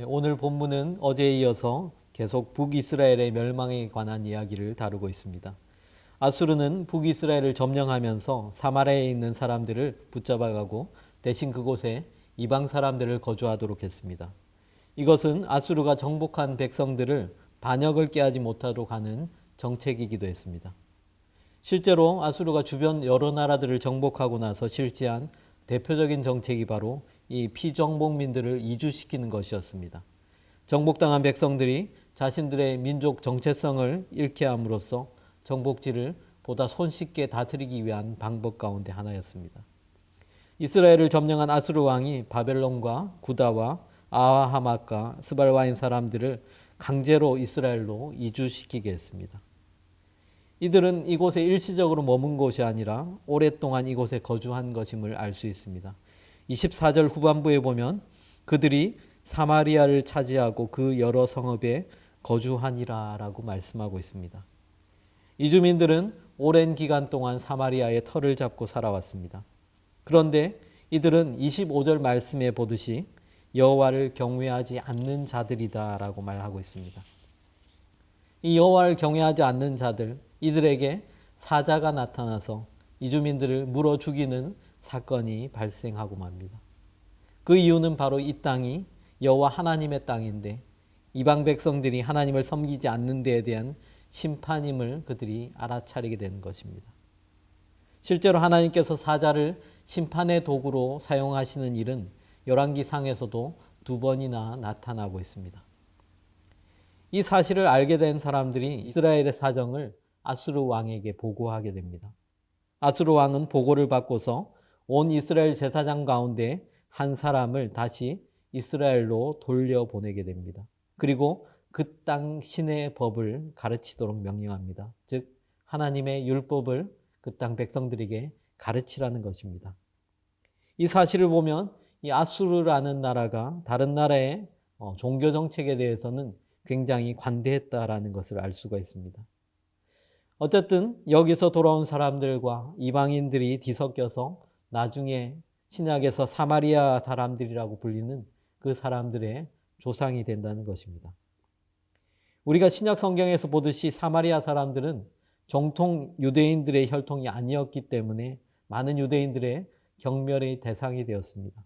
오늘 본문은 어제에 이어서 계속 북이스라엘의 멸망에 관한 이야기를 다루고 있습니다. 아수르는 북이스라엘을 점령하면서 사마리아에 있는 사람들을 붙잡아가고 대신 그곳에 이방 사람들을 거주하도록 했습니다. 이것은 아수르가 정복한 백성들을 반역을 깨하지 못하도록 하는 정책이기도 했습니다. 실제로 아수르가 주변 여러 나라들을 정복하고 나서 실시한 대표적인 정책이 바로 이 피정복민들을 이주시키는 것이었습니다. 정복당한 백성들이 자신들의 민족 정체성을 잃게 함으로써 정복지를 보다 손쉽게 다스리기 위한 방법 가운데 하나였습니다. 이스라엘을 점령한 아수르 왕이 바벨론과 구다와 아하맛과 스발와임 사람들을 강제로 이스라엘로 이주시키게 했습니다. 이들은 이곳에 일시적으로 머문 것이 아니라 오랫동안 이곳에 거주한 것임을 알 수 있습니다. 24절 후반부에 보면 그들이 사마리아를 차지하고 그 여러 성읍에 거주하니라 라고 말씀하고 있습니다. 이주민들은 오랜 기간 동안 사마리아의 터를 잡고 살아왔습니다. 그런데 이들은 25절 말씀에 보듯이 여호와를 경외하지 않는 자들이다 라고 말하고 있습니다. 이 여호와를 경외하지 않는 자들, 이들에게 사자가 나타나서 이주민들을 물어 죽이는 사건이 발생하고 맙니다. 그 이유는 바로 이 땅이 여호와 하나님의 땅인데 이방 백성들이 하나님을 섬기지 않는 데에 대한 심판임을 그들이 알아차리게 되는 것입니다. 실제로 하나님께서 사자를 심판의 도구로 사용하시는 일은 열왕기상에서도 2번이나 나타나고 있습니다. 이 사실을 알게 된 사람들이 이스라엘의 사정을 아수르 왕에게 보고하게 됩니다. 아수르 왕은 보고를 받고서 온 이스라엘 제사장 가운데 한 사람을 다시 이스라엘로 돌려보내게 됩니다. 그리고 그 땅 신의 법을 가르치도록 명령합니다. 즉 하나님의 율법을 그 땅 백성들에게 가르치라는 것입니다. 이 사실을 보면 이 아수르라는 나라가 다른 나라의 종교 정책에 대해서는 굉장히 관대했다라는 것을 알 수가 있습니다. 어쨌든 여기서 돌아온 사람들과 이방인들이 뒤섞여서 나중에 신약에서 사마리아 사람들이라고 불리는 그 사람들의 조상이 된다는 것입니다. 우리가 신약 성경에서 보듯이 사마리아 사람들은 정통 유대인들의 혈통이 아니었기 때문에 많은 유대인들의 경멸의 대상이 되었습니다.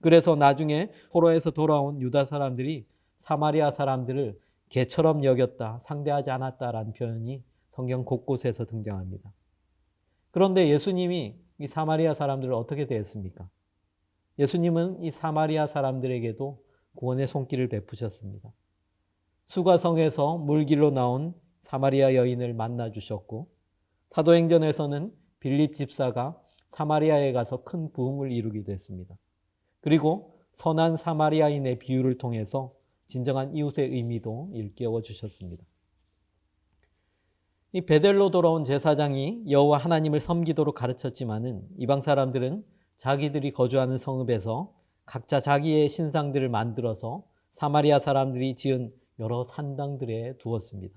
그래서 나중에 포로에서 돌아온 유다 사람들이 사마리아 사람들을 개처럼 여겼다, 상대하지 않았다라는 표현이 성경 곳곳에서 등장합니다. 그런데 예수님이 이 사마리아 사람들을 어떻게 대했습니까? 예수님은 이 사마리아 사람들에게도 구원의 손길을 베푸셨습니다. 수가성에서 물길로 나온 사마리아 여인을 만나 주셨고 사도행전에서는 빌립 집사가 사마리아에 가서 큰 부흥을 이루기도 했습니다. 그리고 선한 사마리아인의 비유를 통해서 진정한 이웃의 의미도 일깨워 주셨습니다. 이 베델로 돌아온 제사장이 여호와 하나님을 섬기도록 가르쳤지만은 이방 사람들은 자기들이 거주하는 성읍에서 각자 자기의 신상들을 만들어서 사마리아 사람들이 지은 여러 산당들에 두었습니다.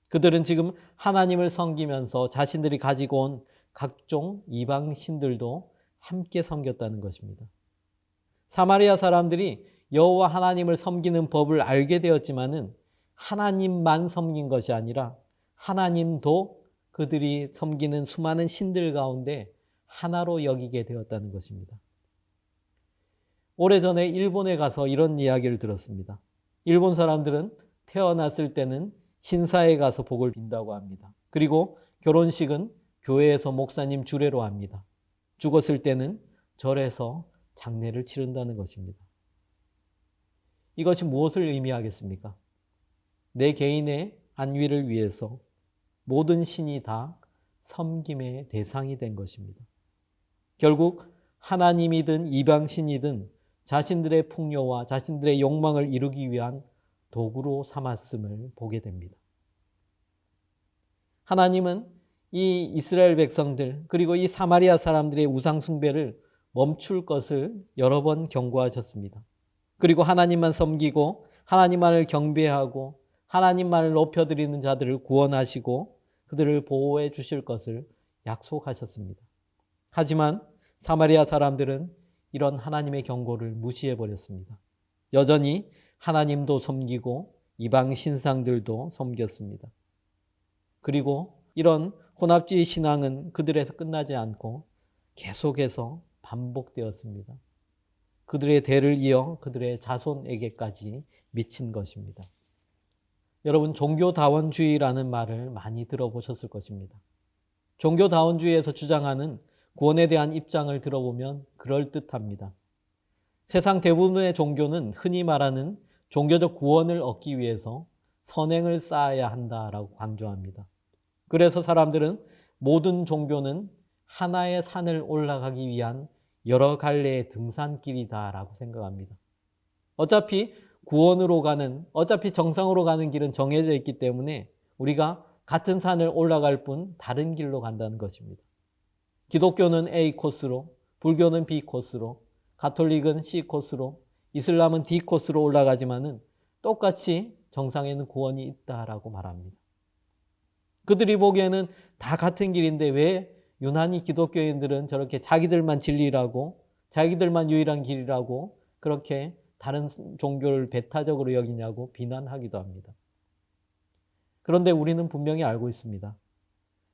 그들은 지금 하나님을 섬기면서 자신들이 가지고 온 각종 이방 신들도 함께 섬겼다는 것입니다. 사마리아 사람들이 여호와 하나님을 섬기는 법을 알게 되었지만은 하나님만 섬긴 것이 아니라 하나님도 그들이 섬기는 수많은 신들 가운데 하나로 여기게 되었다는 것입니다. 오래전에 일본에 가서 이런 이야기를 들었습니다. 일본 사람들은 태어났을 때는 신사에 가서 복을 빈다고 합니다. 그리고 결혼식은 교회에서 목사님 주례로 합니다. 죽었을 때는 절에서 장례를 치른다는 것입니다. 이것이 무엇을 의미하겠습니까? 내 개인의 안위를 위해서 모든 신이 다 섬김의 대상이 된 것입니다. 결국 하나님이든 이방신이든 자신들의 풍요와 자신들의 욕망을 이루기 위한 도구로 삼았음을 보게 됩니다. 하나님은 이 이스라엘 백성들 그리고 이 사마리아 사람들의 우상 숭배를 멈출 것을 여러 번 경고하셨습니다. 그리고 하나님만 섬기고 하나님만을 경배하고 하나님만을 높여드리는 자들을 구원하시고 그들을 보호해 주실 것을 약속하셨습니다. 하지만 사마리아 사람들은 이런 하나님의 경고를 무시해 버렸습니다. 여전히 하나님도 섬기고 이방 신상들도 섬겼습니다. 그리고 이런 혼합주의 신앙은 그들에서 끝나지 않고 계속해서 반복되었습니다. 그들의 대를 이어 그들의 자손에게까지 미친 것입니다. 여러분, 종교다원주의라는 말을 많이 들어보셨을 것입니다. 종교다원주의에서 주장하는 구원에 대한 입장을 들어보면 그럴듯합니다. 세상 대부분의 종교는 흔히 말하는 종교적 구원을 얻기 위해서 선행을 쌓아야 한다라고 강조합니다. 그래서 사람들은 모든 종교는 하나의 산을 올라가기 위한 여러 갈래의 등산길이다라고 생각합니다. 어차피 어차피 정상으로 가는 길은 정해져 있기 때문에 우리가 같은 산을 올라갈 뿐 다른 길로 간다는 것입니다. 기독교는 A 코스로, 불교는 B 코스로, 가톨릭은 C 코스로, 이슬람은 D 코스로 올라가지만은 똑같이 정상에는 구원이 있다라고 말합니다. 그들이 보기에는 다 같은 길인데 왜 유난히 기독교인들은 저렇게 자기들만 진리라고, 자기들만 유일한 길이라고 그렇게 다른 종교를 배타적으로 여기냐고 비난하기도 합니다. 그런데 우리는 분명히 알고 있습니다.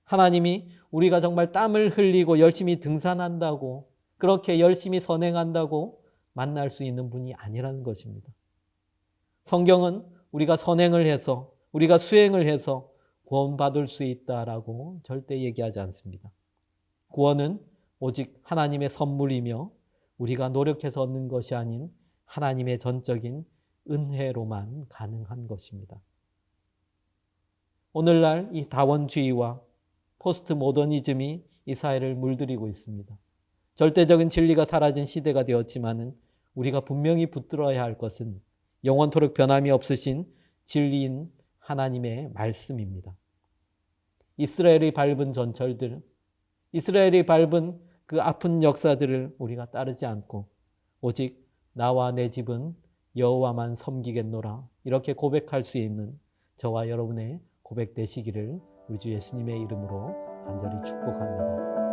하나님이 우리가 정말 땀을 흘리고 열심히 등산한다고, 그렇게 열심히 선행한다고 만날 수 있는 분이 아니라는 것입니다. 성경은 우리가 선행을 해서, 우리가 수행을 해서 구원받을 수 있다라고 절대 얘기하지 않습니다. 구원은 오직 하나님의 선물이며 우리가 노력해서 얻는 것이 아닌 하나님의 전적인 은혜로만 가능한 것입니다. 오늘날 이 다원주의와 포스트 모더니즘이 이 사회를 물들이고 있습니다. 절대적인 진리가 사라진 시대가 되었지만은 우리가 분명히 붙들어야 할 것은 영원토록 변함이 없으신 진리인 하나님의 말씀입니다. 이스라엘의 밟은 전철들, 이스라엘이 밟은 그 아픈 역사들을 우리가 따르지 않고 오직 나와 내 집은 여호와만 섬기겠노라 이렇게 고백할 수 있는 저와 여러분의 고백 되시기를 우리 주 예수님의 이름으로 간절히 축복합니다.